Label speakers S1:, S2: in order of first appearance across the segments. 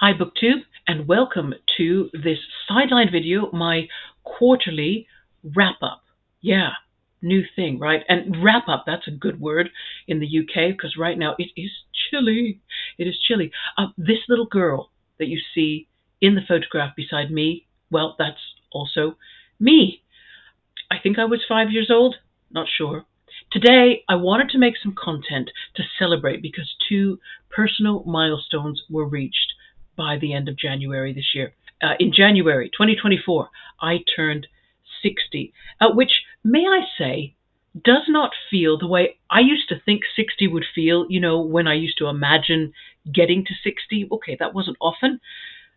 S1: Hi Booktube, and welcome to this Sideline video, my quarterly wrap-up. Yeah, new thing, right? And wrap-up, that's a good word in the UK because right now it is chilly. It is chilly. This little girl that you see in the photograph beside me, well, that's also me. I think I was 5 years old, not sure. Today, I wanted to make some content to celebrate because two personal milestones were reached by the end of January this year. In January 2024, I turned 60, which, may I say, does not feel the way I used to think 60 would feel, when I used to imagine getting to 60. Okay, that wasn't often,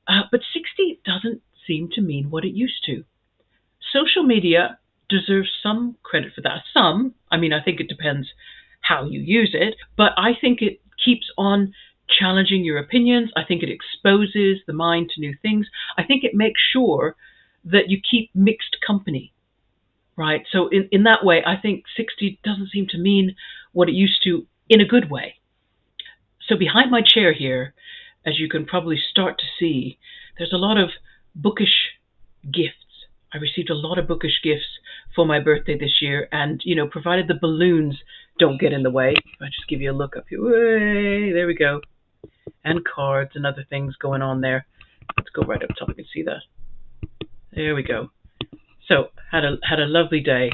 S1: but 60 doesn't seem to mean what it used to. Social media deserves some credit for that. I think it depends how you use it, but I think it keeps on challenging your opinions. I think it exposes the mind to new things. I think it makes sure that you keep mixed company, right? So in that way, I think 60 doesn't seem to mean what it used to in a good way. So behind my chair here, as you can probably start to see, there's a lot of bookish gifts. I received a lot of bookish gifts for my birthday this year, and provided the balloons don't get in the way, I'll just give you a look up here. Way, there we go. And cards and other things going on there. Let's go right up top. You can see that. There we go. So had a lovely day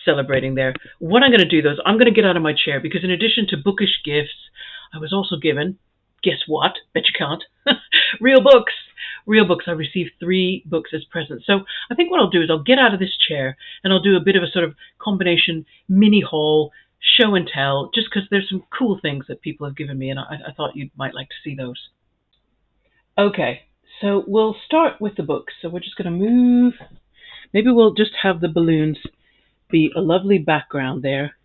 S1: celebrating there. What I'm going to do though is I'm going to get out of my chair because in addition to bookish gifts, I was also given, guess what? Bet you can't. Real books. Real books. I received 3 books as presents. So I think what I'll do is I'll get out of this chair and I'll do a bit of a sort of combination mini haul, show and tell, just because there's some cool things that people have given me and I thought you might like to see those. Okay, so we'll start with the books. So we're just going to move. Maybe we'll just have the balloons be a lovely background there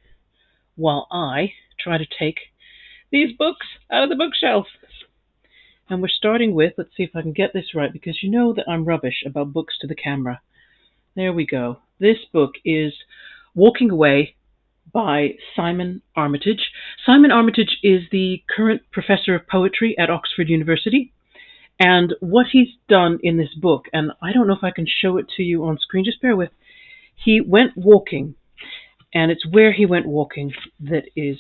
S1: while I try to take these books out of the bookshelf. And we're starting with, let's see if I can get this right, because you know that I'm rubbish about books to the camera. There we go. This book is Walking Away by Simon Armitage. Simon Armitage is the current professor of poetry at Oxford University. And what he's done in this book, and I don't know if I can show it to you on screen, just bear with. He went walking, and it's where he went walking that is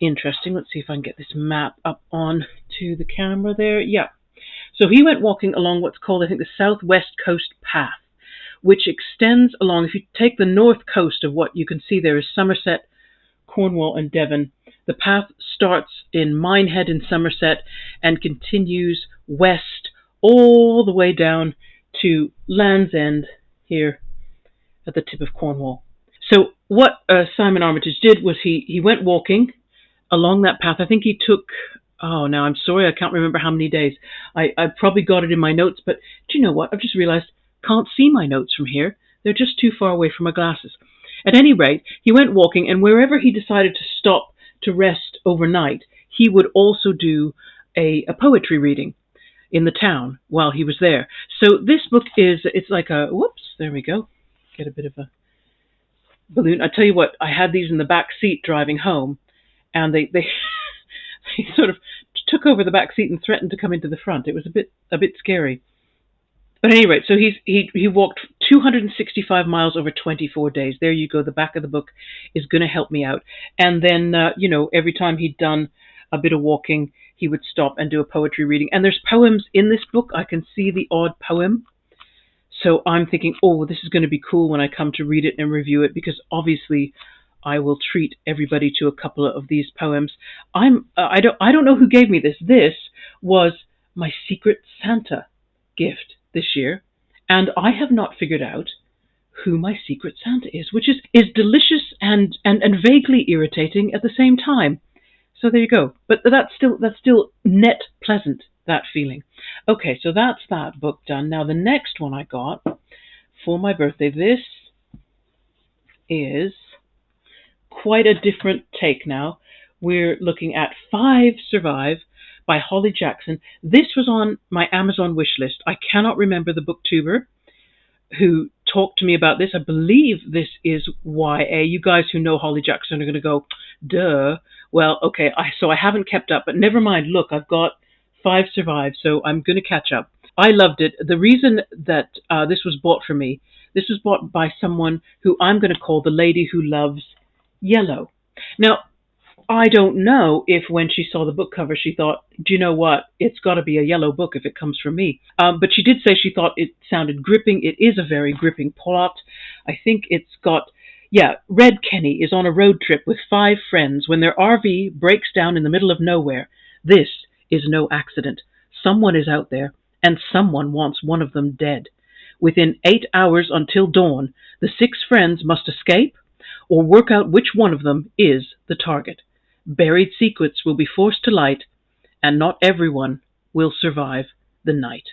S1: interesting. Let's see if I can get this map up on to the camera there. Yeah. So he went walking along what's called, I think, the Southwest Coast Path, which extends along, if you take the north coast of what you can see there is Somerset, Cornwall and Devon. The path starts in Minehead in Somerset and continues west all the way down to Land's End here at the tip of Cornwall. So what Simon Armitage did was he went walking along that path. I think he took, now I'm sorry, I can't remember how many days. I probably got it in my notes, but do you know what? I've just realized can't see my notes from here. They're just too far away from my glasses. At any rate, he went walking, and wherever he decided to stop to rest overnight, he would also do a poetry reading in the town while he was there. So this book it's like a, whoops, there we go. Get a bit of a balloon. I tell you what, I had these in the back seat driving home, and they sort of took over the back seat and threatened to come into the front. It was a bit scary. But at any rate, so he walked 265 miles over 24 days. There you go. The back of the book is going to help me out. And then, every time he'd done a bit of walking, he would stop and do a poetry reading. And there's poems in this book. I can see the odd poem. So I'm thinking, this is going to be cool when I come to read it and review it, because obviously I will treat everybody to a couple of these poems. I don't know who gave me this. This was my Secret Santa gift this year, and I have not figured out who my Secret Santa is, which is delicious and vaguely irritating at the same time. So there you go. But that's still net pleasant, that feeling. Okay, so that's that book done. Now the next one I got for my birthday, this is quite a different take now. We're looking at 5 Survive by Holly Jackson. This was on my Amazon wish list. I cannot remember the booktuber who talked to me about this. I believe this is YA. You guys who know Holly Jackson are going to go, duh. Well, okay, so I haven't kept up, but never mind. Look, I've got 5 survived, so I'm going to catch up. I loved it. The reason that this was bought for me, this was bought by someone who I'm going to call the lady who loves yellow. Now, I don't know if when she saw the book cover, she thought, do you know what? It's got to be a yellow book if it comes from me. But she did say she thought it sounded gripping. It is a very gripping plot. I think it's got, Red Kenny is on a road trip with 5 friends when their RV breaks down in the middle of nowhere. This is no accident. Someone is out there, and someone wants one of them dead. Within 8 hours until dawn, the 6 friends must escape or work out which one of them is the target. Buried secrets will be forced to light, and not everyone will survive the night.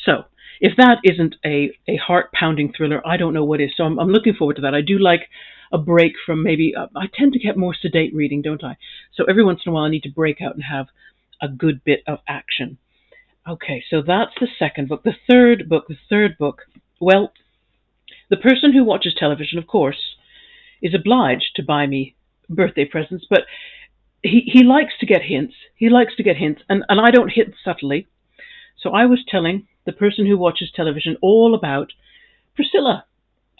S1: So, if that isn't a heart-pounding thriller, I don't know what is. So I'm looking forward to that. I do like a break from maybe, I tend to get more sedate reading, don't I? So every once in a while I need to break out and have a good bit of action. Okay, so that's the second book. The third book, well, the person who watches television, of course, is obliged to buy me birthday presents, but he likes to get hints. And I don't hint subtly. So I was telling the person who watches television all about Priscilla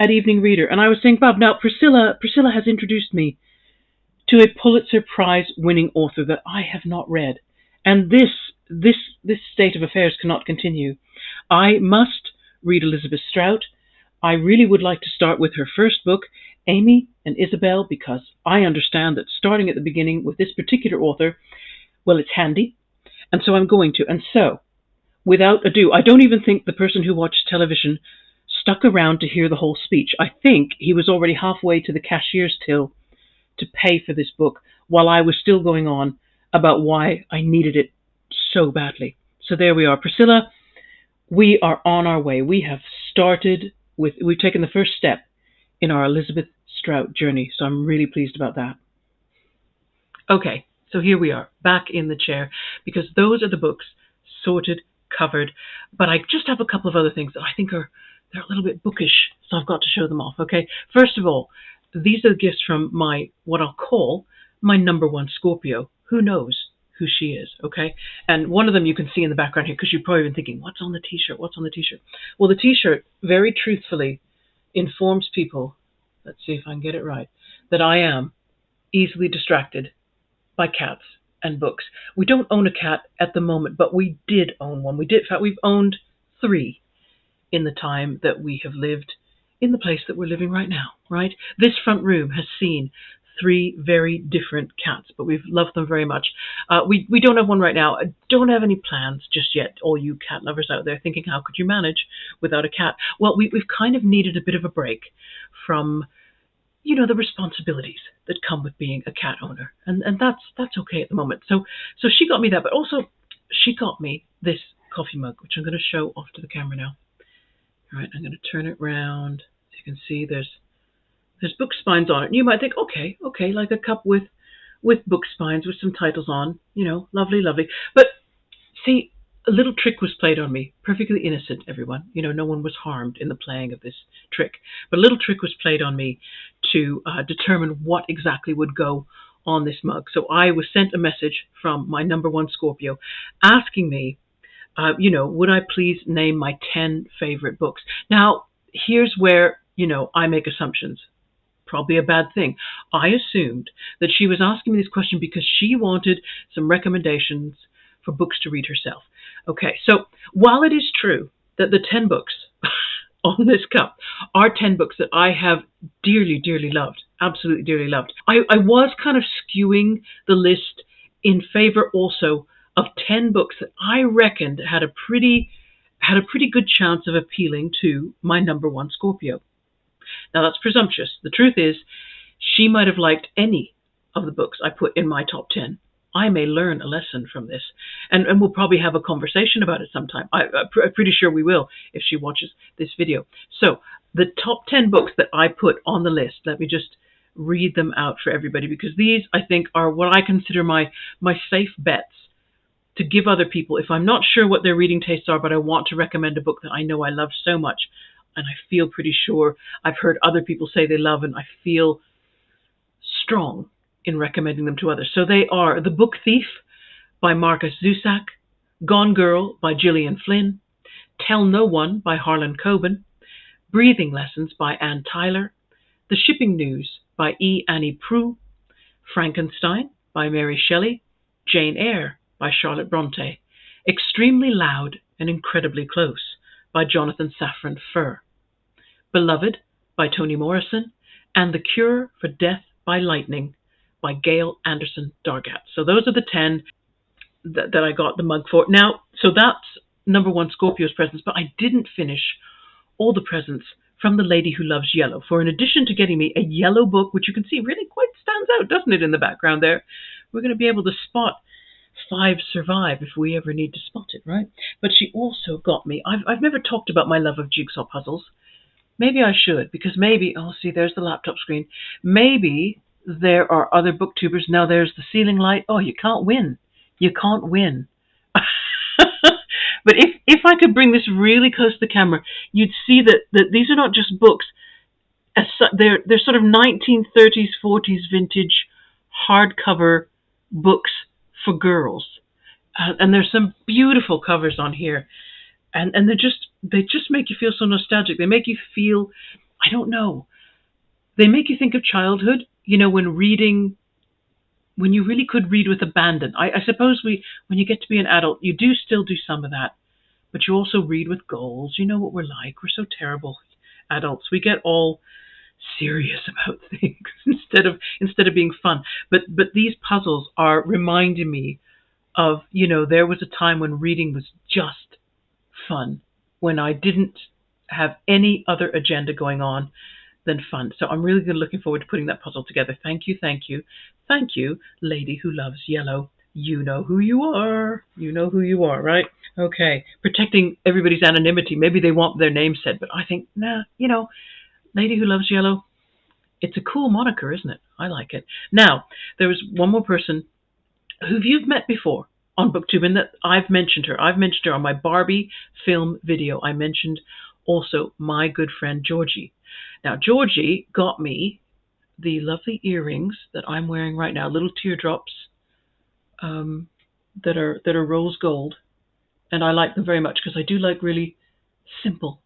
S1: at Evening Reader. And I was saying, Bob, now Priscilla has introduced me to a Pulitzer Prize winning author that I have not read. And this state of affairs cannot continue. I must read Elizabeth Strout. I really would like to start with her first book, Amy and Isabel, because I understand that starting at the beginning with this particular author, well, it's handy. And so I'm going to. And so, without ado, I don't even think the person who watched television stuck around to hear the whole speech. I think he was already halfway to the cashier's till to pay for this book while I was still going on about why I needed it so badly. So there we are. Priscilla, we are on our way. We've taken the first step in our Elizabeth Strout journey, so I'm really pleased about that. Okay, so here we are, back in the chair, because those are the books sorted, covered, but I just have a couple of other things that I think they're a little bit bookish, so I've got to show them off, okay? First of all, these are the gifts from what I'll call my number one Scorpio. Who knows who she is, okay? And one of them you can see in the background here, because you've probably been thinking, what's on the t-shirt? Well, the t-shirt, very truthfully, informs people, let's see if I can get it right, that I am easily distracted by cats and books. We don't own a cat at the moment, but we did own one. In fact, we've owned 3 in the time that we have lived in the place that we're living right now, right? This front room has seen 3 very different cats, but we've loved them very much. We don't have one right now. I don't have any plans just yet, all you cat lovers out there thinking, how could you manage without a cat? Well, we've kind of needed a bit of a break from, the responsibilities that come with being a cat owner. And that's okay at the moment. So she got me that, but also she got me this coffee mug, which I'm going to show off to the camera now. All right, I'm going to turn it around. So you can see there's book spines on it. And you might think, okay, like a cup with book spines with some titles on, lovely. But see, a little trick was played on me. Perfectly innocent, everyone. No one was harmed in the playing of this trick. But a little trick was played on me to determine what exactly would go on this mug. So I was sent a message from my number one Scorpio asking me, would I please name my 10 favorite books? Now, here's where, I make assumptions. Probably a bad thing. I assumed that she was asking me this question because she wanted some recommendations for books to read herself. Okay, so while it is true that the 10 books on this cup are 10 books that I have dearly, dearly loved, absolutely dearly loved, I was kind of skewing the list in favor also of 10 books that I reckoned had a pretty good chance of appealing to my number one Scorpio. Now, that's presumptuous. The truth is, she might have liked any of the books I put in my top 10. I may learn a lesson from this, and we'll probably have a conversation about it sometime. I'm pretty sure we will if she watches this video. So, the top 10 books that I put on the list, let me just read them out for everybody, because these, I think, are what I consider my safe bets to give other people, if I'm not sure what their reading tastes are, but I want to recommend a book that I know I love so much, and I feel pretty sure I've heard other people say they love, and I feel strong in recommending them to others. So they are The Book Thief by Marcus Zusak, Gone Girl by Gillian Flynn, Tell No One by Harlan Coben, Breathing Lessons by Ann Tyler, The Shipping News by E. Annie Proulx, Frankenstein by Mary Shelley, Jane Eyre by Charlotte Bronte, Extremely Loud and Incredibly Close by Jonathan Safran Foer, Beloved by Toni Morrison, and The Cure for Death by Lightning by Gail Anderson Dargat. So those are the 10 that I got the mug for. Now, so that's number one, Scorpio's presents, but I didn't finish all the presents from The Lady Who Loves Yellow. For in addition to getting me a yellow book, which you can see really quite stands out, doesn't it, in the background there, we're going to be able to spot 5 Survive if we ever need to spot it, right? But she also got me, I've never talked about my love of jigsaw puzzles. Maybe I should, because maybe, oh, see, there's the laptop screen. Maybe there are other booktubers. Now there's the ceiling light. Oh, you can't win. You can't win. But if I could bring this really close to the camera, you'd see that these are not just books. They're sort of 1930s, 40s vintage hardcover books for girls. And there's some beautiful covers on here. And they just make you feel so nostalgic. They make you feel, I don't know, they make you think of childhood, you know, when you really could read with abandon. I suppose when you get to be an adult, you do still do some of that, but you also read with goals. You know what we're like. We're so terrible adults. We get all serious about things instead of being fun. But these puzzles are reminding me of, you know, there was a time when reading was just fun, when I didn't have any other agenda going on than fun. So I'm really looking forward to putting that puzzle together. Thank you, thank you, thank you, Lady Who Loves Yellow. You know who you are. You know who you are, right? Okay, protecting everybody's anonymity. Maybe they want their name said, but I think, nah, you know, Lady Who Loves Yellow, it's a cool moniker, isn't it? I like it. Now, there was one more person who you've met before on Booktube, and that I've mentioned her. I've mentioned her on my Barbie film video. I mentioned also my good friend Georgie. Now, Georgie got me the lovely earrings that I'm wearing right now, little teardrops that are rose gold, and I like them very much because I do like really simple,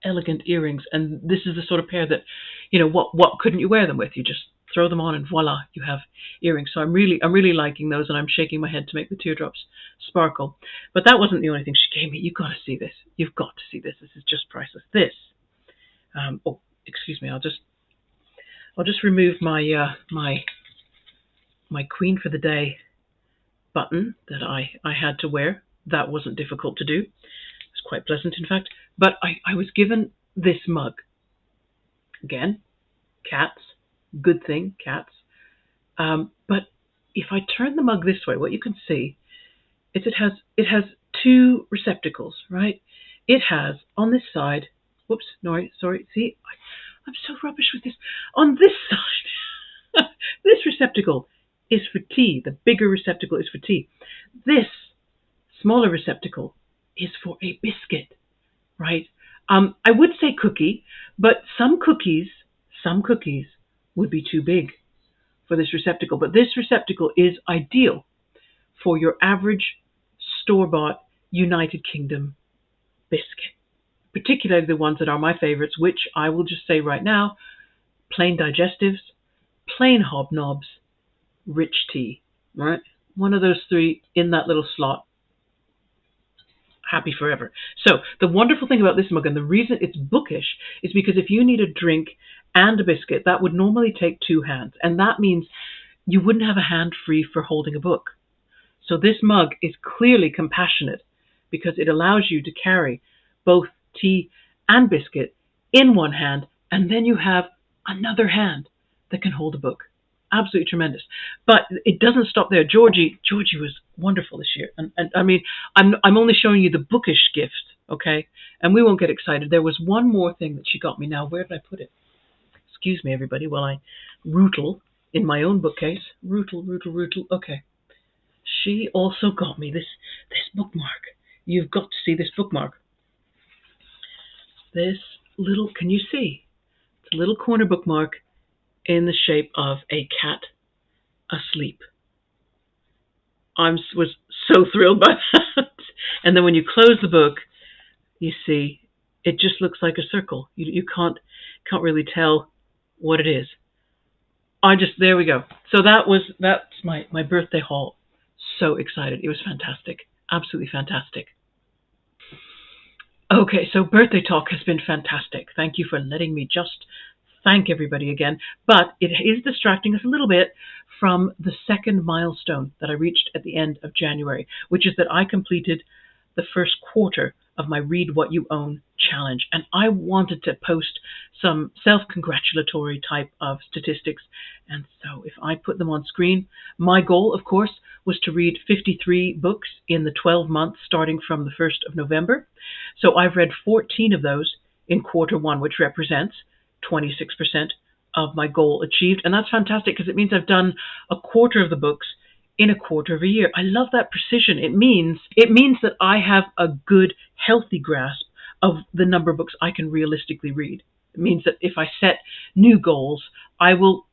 S1: elegant earrings. And this is the sort of pair that, you know, what couldn't you wear them with? You just throw them on and voila, you have earrings. So I'm really liking those, and I'm shaking my head to make the teardrops sparkle. But that wasn't the only thing she gave me. You've got to see this. You've got to see this. This is just priceless. This. Oh, excuse me. I'll just remove my my Queen for the Day button that I had to wear. That wasn't difficult to do. It was quite pleasant, in fact. But I was given this mug. Again, cats. Good thing, cats. But if I turn the mug this way, what you can see is it has 2 receptacles, right? It has on this side. Whoops, no, sorry. See, I'm so rubbish with this. On this side, this receptacle is for tea. The bigger receptacle is for tea. This smaller receptacle is for a biscuit, right? I would say cookie, but some cookies would be too big for this receptacle. But this receptacle is ideal for your average store-bought United Kingdom biscuit, particularly the ones that are my favorites, which I will just say right now: plain digestives, plain hobnobs, rich tea, right? One of those 3 in that little slot. Happy forever. So the wonderful thing about this mug, and the reason it's bookish, is because if you need a drink and a biscuit, that would normally take 2 hands. And that means you wouldn't have a hand free for holding a book. So this mug is clearly compassionate because it allows you to carry both tea and biscuit in one hand, and then you have another hand that can hold a book. Absolutely tremendous. But it doesn't stop there. Georgie was wonderful this year. And I mean, I'm only showing you the bookish gift, okay? And we won't get excited. There was one more thing that she got me. Now, where did I put it? Excuse me, everybody, while I rootle in my own bookcase. Rootle. Okay. She also got me this bookmark. You've got to see this bookmark. This little, can you see? It's a little corner bookmark in the shape of a cat asleep. I was so thrilled by that. And then when you close the book, you see it just looks like a circle. You can't really tell what it is. There we go. So that's my birthday haul. So excited. It was fantastic. Absolutely fantastic. Okay, so birthday talk has been fantastic. Thank you for letting me just thank everybody again. But it is distracting us a little bit from the second milestone that I reached at the end of January, which is that I completed the first quarter of my Read What You Own challenge. And I wanted to post some self-congratulatory type of statistics. And so if I put them on screen, my goal, of course, was to read 53 books in the 12 months starting from the 1st of November. So I've read 14 of those in quarter one, which represents 26% of my goal achieved. And that's fantastic because it means I've done a quarter of the books in a quarter of a year. I love that precision. It means that I have a good, healthy grasp of the number of books I can realistically read. It means that if I set new goals, I'll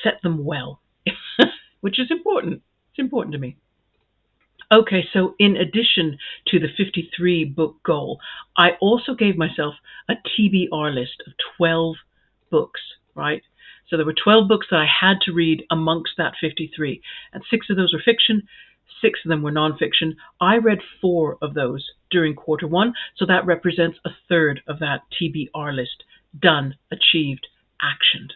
S1: set them well, which is important. It's important to me. Okay, so in addition to the 53 book goal, I also gave myself a TBR list of 12 books, right? So there were 12 books that I had to read amongst that 53, and 6 of those were fiction, 6 of them were nonfiction. I read 4 of those during quarter one, so that represents a third of that TBR list. Done, achieved, actioned.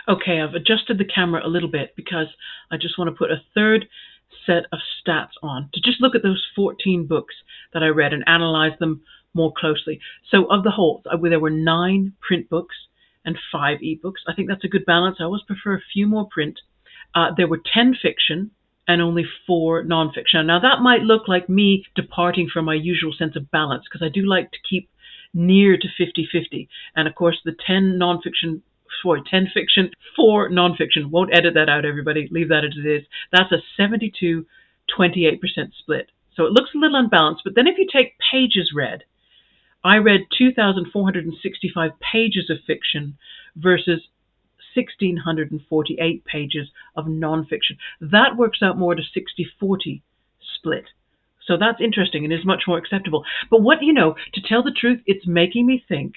S1: Okay, I've adjusted the camera a little bit because I just want to put a third set of stats on to just look at those 14 books that I read and analyze them more closely. So of the whole, there were 9 print books and 5 ebooks. I think that's a good balance. I always prefer a few more print. There were 10 fiction and only 4 nonfiction. Now that might look like me departing from my usual sense of balance because I do like to keep near to 50-50. And of course the 10 fiction, 4 nonfiction. Won't edit that out, everybody. Leave that as it is. That's a 72-28% split. So it looks a little unbalanced, but then if you take pages read, I read 2,465 pages of fiction versus 1,648 pages of nonfiction. That works out more to 60-40 split. So that's interesting and is much more acceptable. But to tell the truth, it's making me think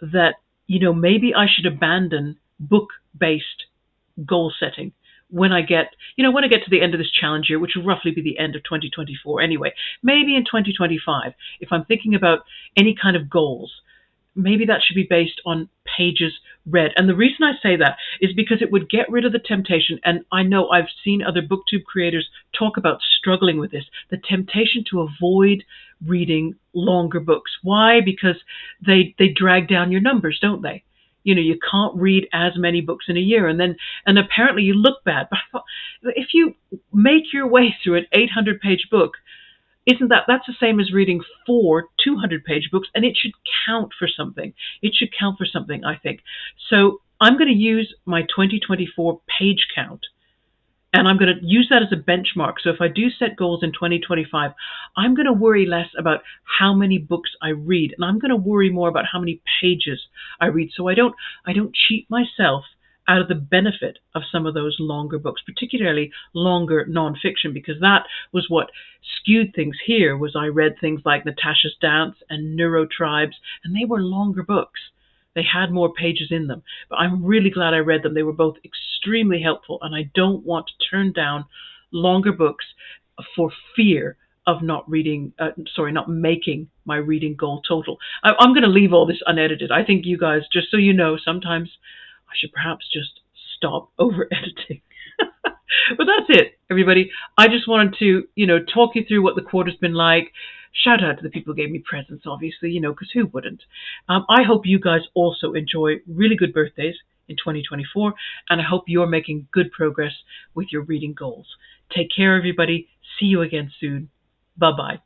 S1: that maybe I should abandon book-based goal setting when I get to the end of this challenge year, which will roughly be the end of 2024 anyway. Maybe in 2025, if I'm thinking about any kind of goals, maybe that should be based on pages read. And the reason I say that is because it would get rid of the temptation, and I know I've seen other Booktube creators talk about struggling with this, the temptation to avoid reading longer books. Why? Because they drag down your numbers, don't they? You can't read as many books in a year, and apparently you look bad. But if you make your way through an 800-page book, that's the same as reading 4 200-page books, and it should count for something. It should count for something, I think. So I'm going to use my 2024 page count, and I'm going to use that as a benchmark. So if I do set goals in 2025, I'm going to worry less about how many books I read, and I'm going to worry more about how many pages I read. So I don't cheat myself out of the benefit of some of those longer books, particularly longer nonfiction, because that was what skewed things here. Was I read things like Natasha's Dance and Neurotribes, and they were longer books. They had more pages in them, but I'm really glad I read them. They were both extremely helpful, and I don't want to turn down longer books for fear of not making my reading goal total. I'm going to leave all this unedited. I think you guys, just so you know, sometimes I should perhaps just stop over-editing. But that's it, everybody. I just wanted to, talk you through what the quarter's been like. Shout out to the people who gave me presents, obviously, because who wouldn't? I hope you guys also enjoy really good birthdays in 2024, and I hope you're making good progress with your reading goals. Take care, everybody. See you again soon. Bye-bye.